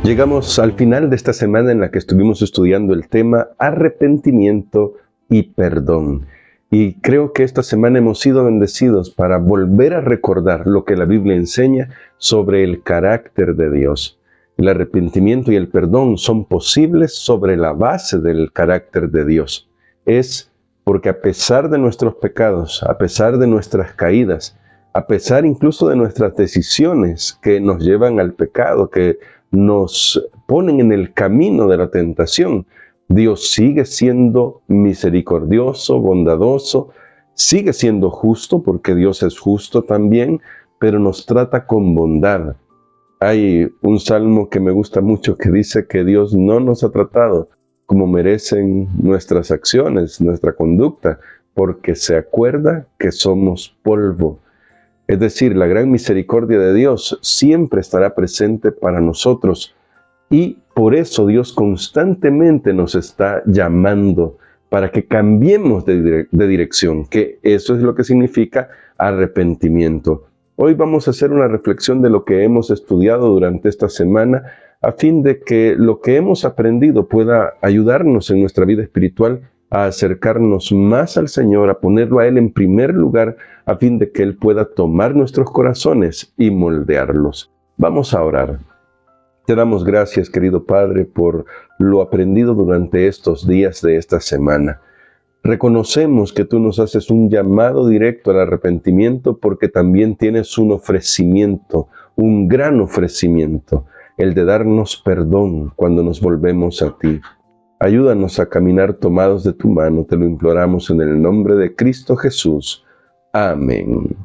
Llegamos al final de esta semana en la que estuvimos estudiando el tema arrepentimiento y perdón. Y creo que esta semana hemos sido bendecidos para volver a recordar lo que la Biblia enseña sobre el carácter de Dios. El arrepentimiento y el perdón son posibles sobre la base del carácter de Dios. Es porque a pesar de nuestros pecados, a pesar de nuestras caídas, a pesar incluso de nuestras decisiones que nos llevan al pecado, que nos ponen en el camino de la tentación, Dios sigue siendo misericordioso, bondadoso, sigue siendo justo, porque Dios es justo también, pero nos trata con bondad. Hay un salmo que me gusta mucho que dice que Dios no nos ha tratado como merecen nuestras acciones, nuestra conducta, porque se acuerda que somos polvo. Es decir, la gran misericordia de Dios siempre estará presente para nosotros y por eso Dios constantemente nos está llamando para que cambiemos de dirección, que eso es lo que significa arrepentimiento. Hoy vamos a hacer una reflexión de lo que hemos estudiado durante esta semana a fin de que lo que hemos aprendido pueda ayudarnos en nuestra vida espiritual a acercarnos más al Señor, a ponerlo a Él en primer lugar, a fin de que Él pueda tomar nuestros corazones y moldearlos. Vamos a orar. Te damos gracias, querido Padre, por lo aprendido durante estos días de esta semana. Reconocemos que tú nos haces un llamado directo al arrepentimiento porque también tienes un ofrecimiento, un gran ofrecimiento, el de darnos perdón cuando nos volvemos a ti. Ayúdanos a caminar tomados de tu mano, te lo imploramos en el nombre de Cristo Jesús. Amén.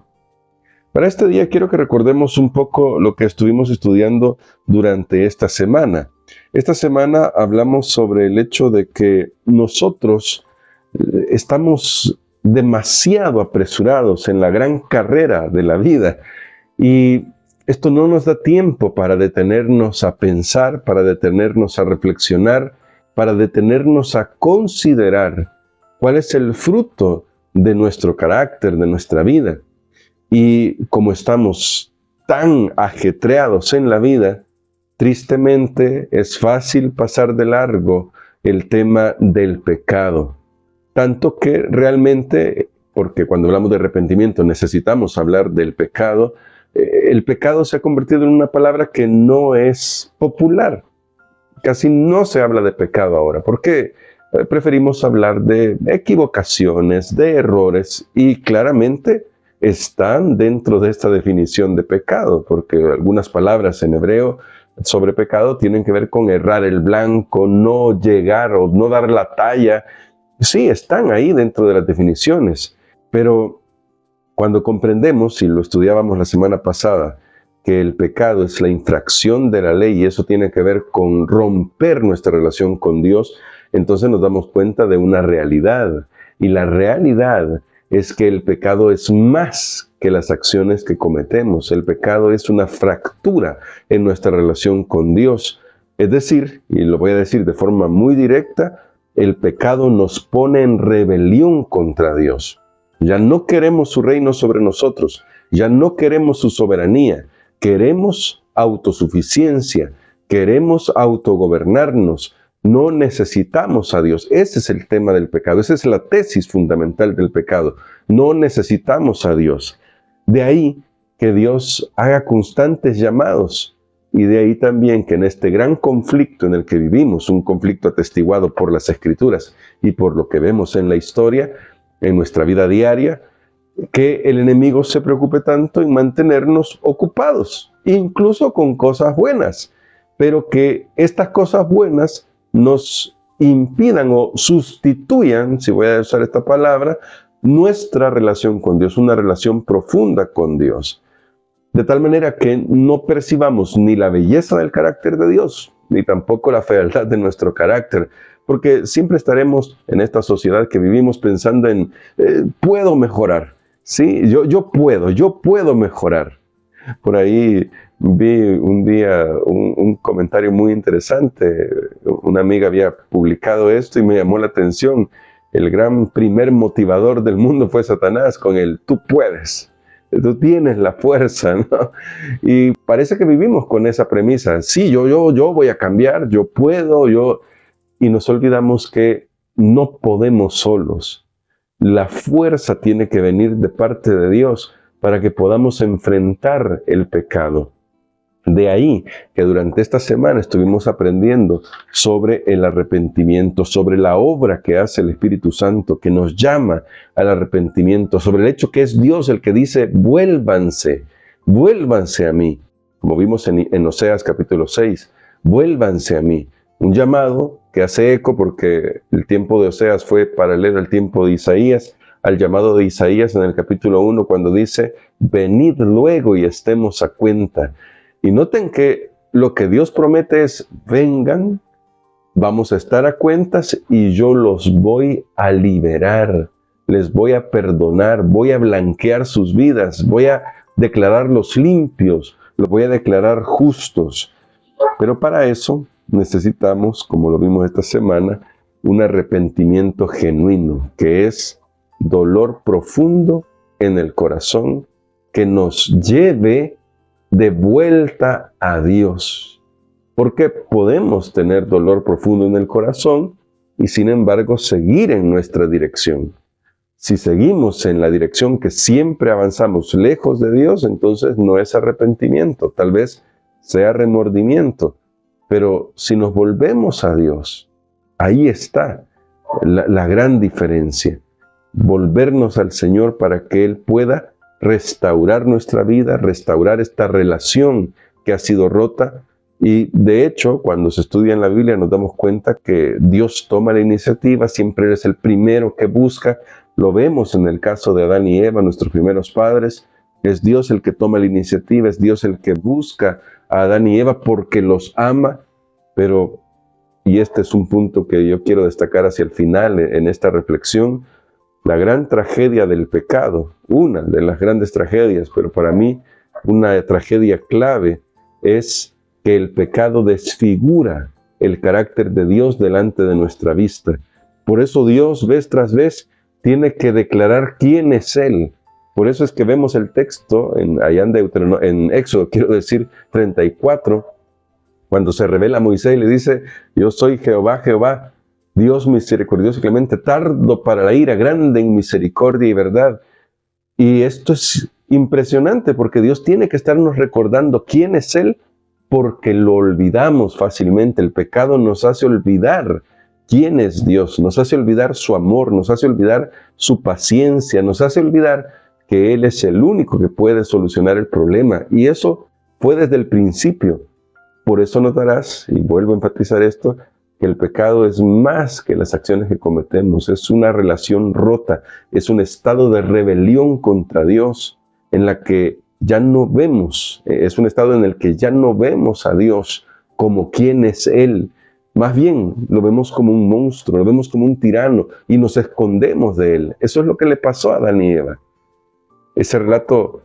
Para este día quiero que recordemos un poco lo que estuvimos estudiando durante esta semana. Esta semana hablamos sobre el hecho de que nosotros estamos demasiado apresurados en la gran carrera de la vida y esto no nos da tiempo para detenernos a pensar, para detenernos a reflexionar, para detenernos a considerar cuál es el fruto de nuestro carácter, de nuestra vida. Y como estamos tan ajetreados en la vida, tristemente es fácil pasar de largo el tema del pecado. Tanto que realmente, porque cuando hablamos de arrepentimiento necesitamos hablar del pecado, el pecado se ha convertido en una palabra que no es popular. Casi no se habla de pecado ahora, porque preferimos hablar de equivocaciones, de errores, y claramente están dentro de esta definición de pecado, porque algunas palabras en hebreo sobre pecado tienen que ver con errar el blanco, no llegar o no dar la talla. Sí, están ahí dentro de las definiciones, pero cuando comprendemos, y lo estudiábamos la semana pasada, que el pecado es la infracción de la ley y eso tiene que ver con romper nuestra relación con Dios, entonces nos damos cuenta de una realidad. Y la realidad es que el pecado es más que las acciones que cometemos. El pecado es una fractura en nuestra relación con Dios. Es decir, y lo voy a decir de forma muy directa, el pecado nos pone en rebelión contra Dios. Ya no queremos su reino sobre nosotros, ya no queremos su soberanía. Queremos autosuficiencia, queremos autogobernarnos, no necesitamos a Dios. Ese es el tema del pecado, esa es la tesis fundamental del pecado. No necesitamos a Dios. De ahí que Dios haga constantes llamados y de ahí también que en este gran conflicto en el que vivimos, un conflicto atestiguado por las Escrituras y por lo que vemos en la historia, en nuestra vida diaria, que el enemigo se preocupe tanto en mantenernos ocupados, incluso con cosas buenas, pero que estas cosas buenas nos impidan o sustituyan, si voy a usar esta palabra, nuestra relación con Dios, una relación profunda con Dios. De tal manera que no percibamos ni la belleza del carácter de Dios, ni tampoco la fealdad de nuestro carácter, porque siempre estaremos en esta sociedad que vivimos pensando en, puedo mejorar. Sí, yo puedo mejorar. Por ahí vi un día un comentario muy interesante. Una amiga había publicado esto y me llamó la atención. El gran primer motivador del mundo fue Satanás con el tú puedes. tú tienes la fuerza, ¿no? Y parece que vivimos con esa premisa. Sí, yo voy a cambiar, yo puedo, y nos olvidamos que no podemos solos. La fuerza tiene que venir de parte de Dios para que podamos enfrentar el pecado. De ahí que durante esta semana estuvimos aprendiendo sobre el arrepentimiento, sobre la obra que hace el Espíritu Santo, que nos llama al arrepentimiento, sobre el hecho que es Dios el que dice, vuélvanse a mí, como vimos en Oseas capítulo 6, vuélvanse a mí. Un llamado que hace eco porque el tiempo de Oseas fue paralelo al tiempo de Isaías, al llamado de Isaías en el capítulo 1 cuando dice, venid luego y estemos a cuenta. Y noten que lo que Dios promete es, vengan, vamos a estar a cuentas y yo los voy a liberar, les voy a perdonar, voy a blanquear sus vidas, voy a declararlos limpios, los voy a declarar justos. Pero para eso necesitamos, como lo vimos esta semana, un arrepentimiento genuino, que es dolor profundo en el corazón que nos lleve de vuelta a Dios. Porque podemos tener dolor profundo en el corazón y sin embargo seguir en nuestra dirección. Si seguimos en la dirección que siempre avanzamos lejos de Dios, entonces no es arrepentimiento, tal vez sea remordimiento. Pero si nos volvemos a Dios, ahí está la gran diferencia. Volvernos al Señor para que Él pueda restaurar nuestra vida, restaurar esta relación que ha sido rota. Y de hecho, cuando se estudia en la Biblia nos damos cuenta que Dios toma la iniciativa, siempre es el primero que busca. Lo vemos en el caso de Adán y Eva, nuestros primeros padres. Es Dios el que toma la iniciativa, es Dios el que busca a Adán y Eva porque los ama. Pero, y este es un punto que yo quiero destacar hacia el final en esta reflexión, la gran tragedia del pecado, una de las grandes tragedias, pero para mí una tragedia clave, es que el pecado desfigura el carácter de Dios delante de nuestra vista. Por eso Dios, vez tras vez, tiene que declarar quién es Él. Por eso es que vemos el texto en Éxodo, 34, cuando se revela a Moisés y le dice, yo soy Jehová, Dios misericordioso y clemente, tardo para la ira, grande en misericordia y verdad. Y esto es impresionante porque Dios tiene que estarnos recordando quién es Él, porque lo olvidamos fácilmente. El pecado nos hace olvidar quién es Dios, nos hace olvidar su amor, nos hace olvidar su paciencia, nos hace olvidar que Él es el único que puede solucionar el problema. Y eso fue desde el principio. Por eso notarás, y vuelvo a enfatizar esto, que el pecado es más que las acciones que cometemos, es una relación rota, es un estado de rebelión contra Dios, en la que ya no vemos, es un estado en el que ya no vemos a Dios como quién es Él, más bien lo vemos como un monstruo, lo vemos como un tirano y nos escondemos de Él. Eso es lo que le pasó a Adán y Eva. Ese relato,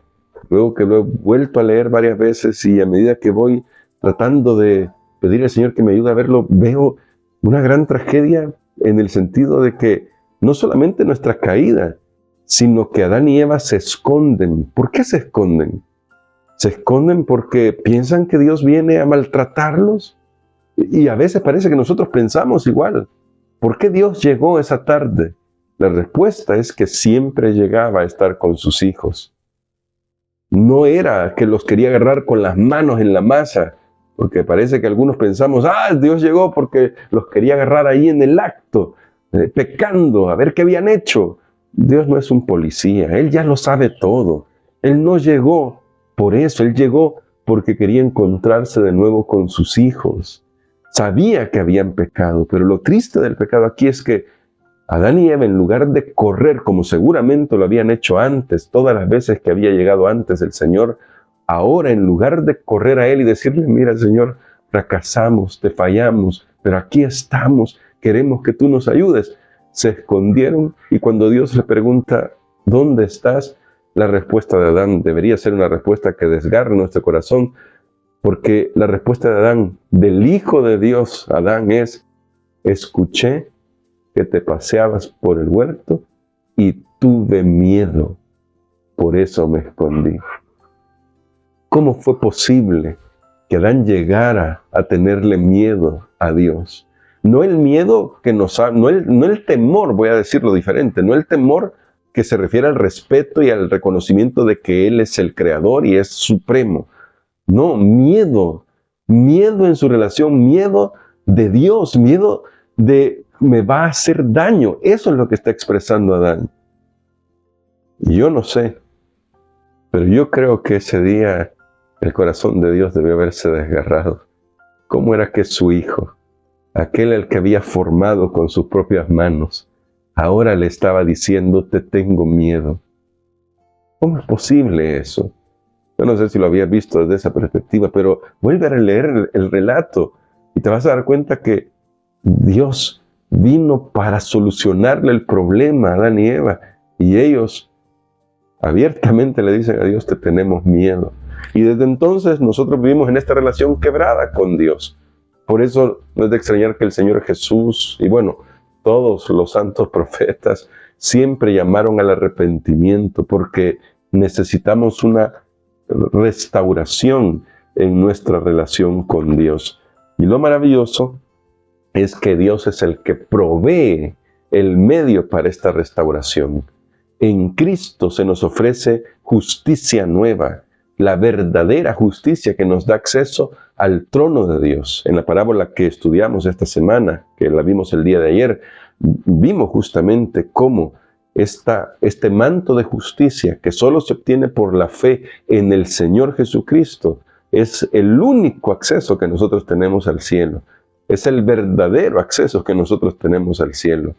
luego que lo he vuelto a leer varias veces y a medida que voy tratando de pedir al Señor que me ayude a verlo, veo una gran tragedia en el sentido de que no solamente nuestra caída, sino que Adán y Eva se esconden. ¿Por qué se esconden? Se esconden porque piensan que Dios viene a maltratarlos. Y a veces parece que nosotros pensamos igual. ¿Por qué Dios llegó esa tarde? La respuesta es que siempre llegaba a estar con sus hijos. No era que los quería agarrar con las manos en la masa, porque parece que algunos pensamos, Dios llegó porque los quería agarrar ahí en el acto, pecando, a ver qué habían hecho. Dios no es un policía, Él ya lo sabe todo. Él no llegó por eso, Él llegó porque quería encontrarse de nuevo con sus hijos. Sabía que habían pecado, pero lo triste del pecado aquí es que Adán y Eva, en lugar de correr como seguramente lo habían hecho antes, todas las veces que había llegado antes el Señor, ahora en lugar de correr a Él y decirle, mira Señor, fracasamos, te fallamos, pero aquí estamos, queremos que tú nos ayudes, se escondieron. Y cuando Dios le pregunta, ¿dónde estás?, la respuesta de Adán debería ser una respuesta que desgarre nuestro corazón, porque la respuesta de Adán, del Hijo de Dios, Adán, es, escuché que te paseabas por el huerto y tuve miedo. por eso me escondí. ¿Cómo fue posible que Adán llegara a tenerle miedo a Dios? No el miedo que no el temor, voy a decirlo diferente, no el temor que se refiere al respeto y al reconocimiento de que Él es el creador y es supremo. No, miedo en su relación, miedo de Dios, miedo de me va a hacer daño. Eso es lo que está expresando Adán. Yo no sé, pero yo creo que ese día el corazón de Dios debió haberse desgarrado. ¿Cómo era que su hijo, aquel al que había formado con sus propias manos, ahora le estaba diciendo, te tengo miedo? ¿Cómo es posible eso? Yo no sé si lo habías visto desde esa perspectiva, pero vuelve a leer el relato y te vas a dar cuenta que Dios vino para solucionarle el problema a Adán y Eva, y ellos abiertamente le dicen a Dios, te tenemos miedo. Y desde entonces nosotros vivimos en esta relación quebrada con Dios. Por eso no es de extrañar que el Señor Jesús, y bueno, todos los santos profetas, siempre llamaron al arrepentimiento, porque necesitamos una restauración en nuestra relación con Dios. Y lo maravilloso es que Dios es el que provee el medio para esta restauración. En Cristo se nos ofrece justicia nueva, la verdadera justicia que nos da acceso al trono de Dios. En la parábola que estudiamos esta semana, que la vimos el día de ayer, vimos justamente cómo este manto de justicia que solo se obtiene por la fe en el Señor Jesucristo es el único acceso que nosotros tenemos al cielo. Es el verdadero acceso que nosotros tenemos al cielo.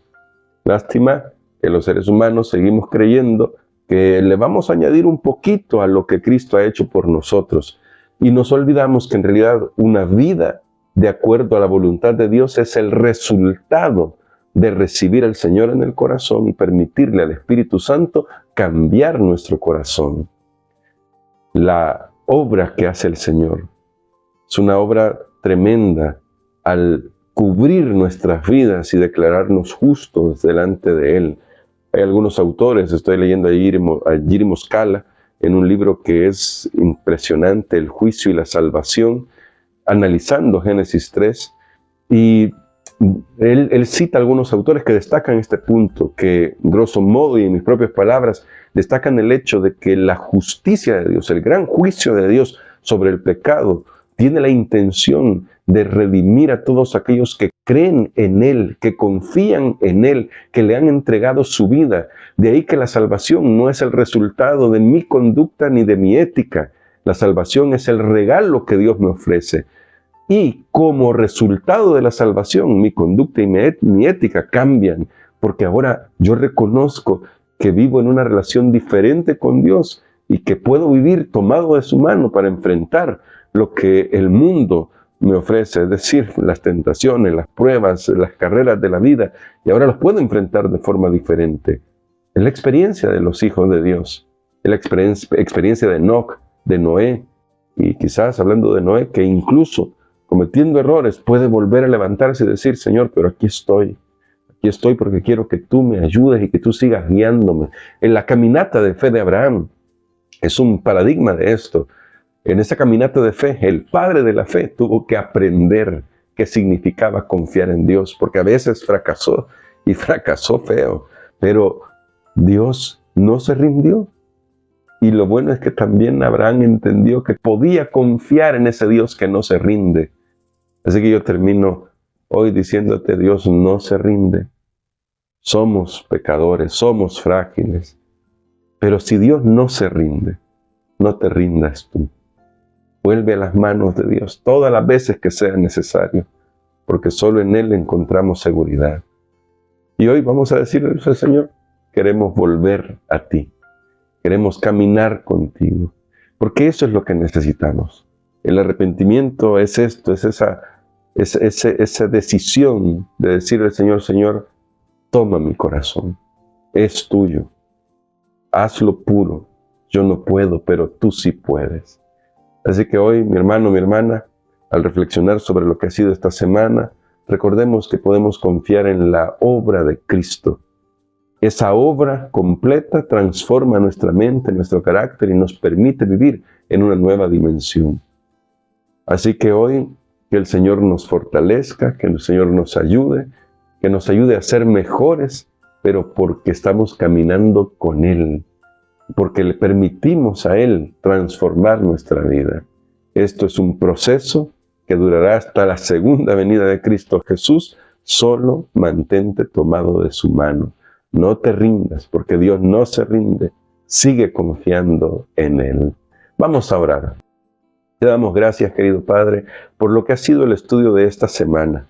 Lástima que los seres humanos seguimos creyendo que le vamos a añadir un poquito a lo que Cristo ha hecho por nosotros. Y nos olvidamos que en realidad una vida de acuerdo a la voluntad de Dios es el resultado de recibir al Señor en el corazón y permitirle al Espíritu Santo cambiar nuestro corazón. La obra que hace el Señor es una obra tremenda al cubrir nuestras vidas y declararnos justos delante de Él. Hay algunos autores, estoy leyendo a Jiri Moskala en un libro que es impresionante, El juicio y la salvación, analizando Génesis 3, y él cita a algunos autores que destacan este punto, que grosso modo y en mis propias palabras, destacan el hecho de que la justicia de Dios, el gran juicio de Dios sobre el pecado, tiene la intención de redimir a todos aquellos que creen en Él, que confían en Él, que le han entregado su vida. De ahí que la salvación no es el resultado de mi conducta ni de mi ética. La salvación es el regalo que Dios me ofrece. Y como resultado de la salvación, mi conducta y mi ética cambian, porque ahora yo reconozco que vivo en una relación diferente con Dios y que puedo vivir tomado de su mano para enfrentar lo que el mundo me ofrece, es decir, las tentaciones, las pruebas, las carreras de la vida, y ahora los puedo enfrentar de forma diferente. Es la experiencia de los hijos de Dios, es la experiencia de Enoc, de Noé, y quizás hablando de Noé, que incluso cometiendo errores puede volver a levantarse y decir, Señor, pero aquí estoy porque quiero que tú me ayudes y que tú sigas guiándome. En la caminata de fe de Abraham es un paradigma de esto. En esa caminata de fe, el padre de la fe tuvo que aprender qué significaba confiar en Dios, porque a veces fracasó, y fracasó feo, pero Dios no se rindió. Y lo bueno es que también Abraham entendió que podía confiar en ese Dios que no se rinde. Así que yo termino hoy diciéndote, Dios no se rinde. Somos pecadores, somos frágiles, pero si Dios no se rinde, no te rindas tú. Vuelve a las manos de Dios todas las veces que sea necesario, porque solo en Él encontramos seguridad. Y hoy vamos a decirle al Señor, queremos volver a ti, queremos caminar contigo, porque eso es lo que necesitamos. El arrepentimiento es esto, es esa decisión de decirle al Señor, Señor, toma mi corazón, es tuyo, hazlo puro, yo no puedo, pero tú sí puedes. Así que hoy, mi hermano, mi hermana, al reflexionar sobre lo que ha sido esta semana, recordemos que podemos confiar en la obra de Cristo, Esa obra completa transforma nuestra mente, nuestro carácter y nos permite vivir en una nueva dimensión. Así que hoy que el Señor nos fortalezca, que el Señor nos ayude a ser mejores, pero porque estamos caminando con Él, porque le permitimos a Él transformar nuestra vida. Esto es un proceso que durará hasta la segunda venida de Cristo Jesús. Solo mantente tomado de su mano. No te rindas, porque Dios no se rinde. Sigue confiando en Él. Vamos a orar. Te damos gracias, querido Padre, por lo que ha sido el estudio de esta semana.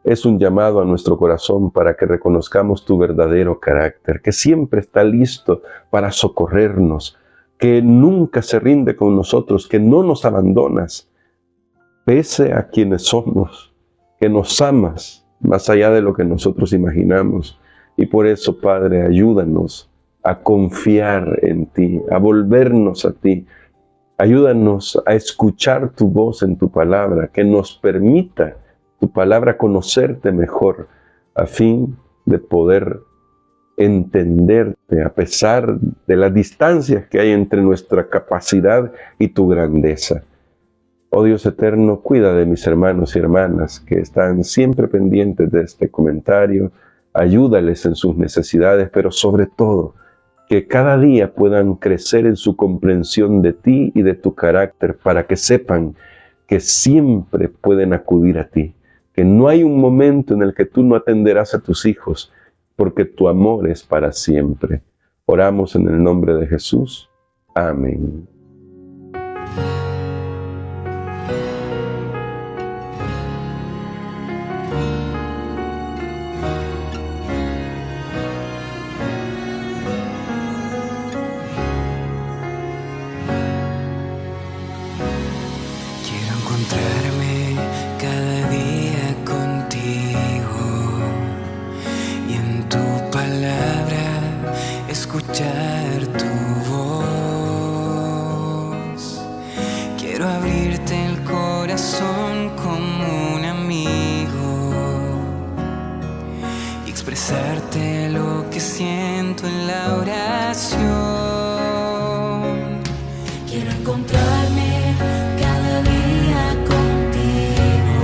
Es un llamado a nuestro corazón para que reconozcamos tu verdadero carácter, que siempre está listo para socorrernos, que nunca se rinde con nosotros, que no nos abandonas, pese a quienes somos, que nos amas más allá de lo que nosotros imaginamos. Y por eso, Padre, ayúdanos a confiar en ti, a volvernos a ti. Ayúdanos a escuchar tu voz en tu palabra, que nos permita tu palabra conocerte mejor, a fin de poder entenderte a pesar de las distancias que hay entre nuestra capacidad y tu grandeza. Oh Dios eterno, cuida de mis hermanos y hermanas que están siempre pendientes de este comentario. Ayúdales en sus necesidades, pero sobre todo, que cada día puedan crecer en su comprensión de ti y de tu carácter, para que sepan que siempre pueden acudir a ti, que no hay un momento en el que tú no atenderás a tus hijos, porque tu amor es para siempre. Oramos en el nombre de Jesús. Amén. Encontrarme cada día contigo y en tu palabra escuchar tu voz. Quiero abrirte el corazón como un amigo y expresarte lo que siento en la oración. Quiero encontrarme cada día contigo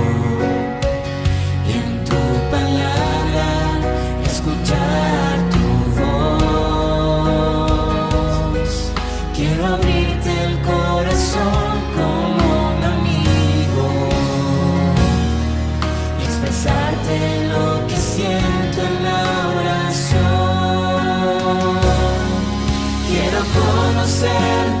y en tu palabra escuchar tu voz. Quiero abrirte el corazón como un amigo y expresarte lo que siento en la oración. Quiero conocerte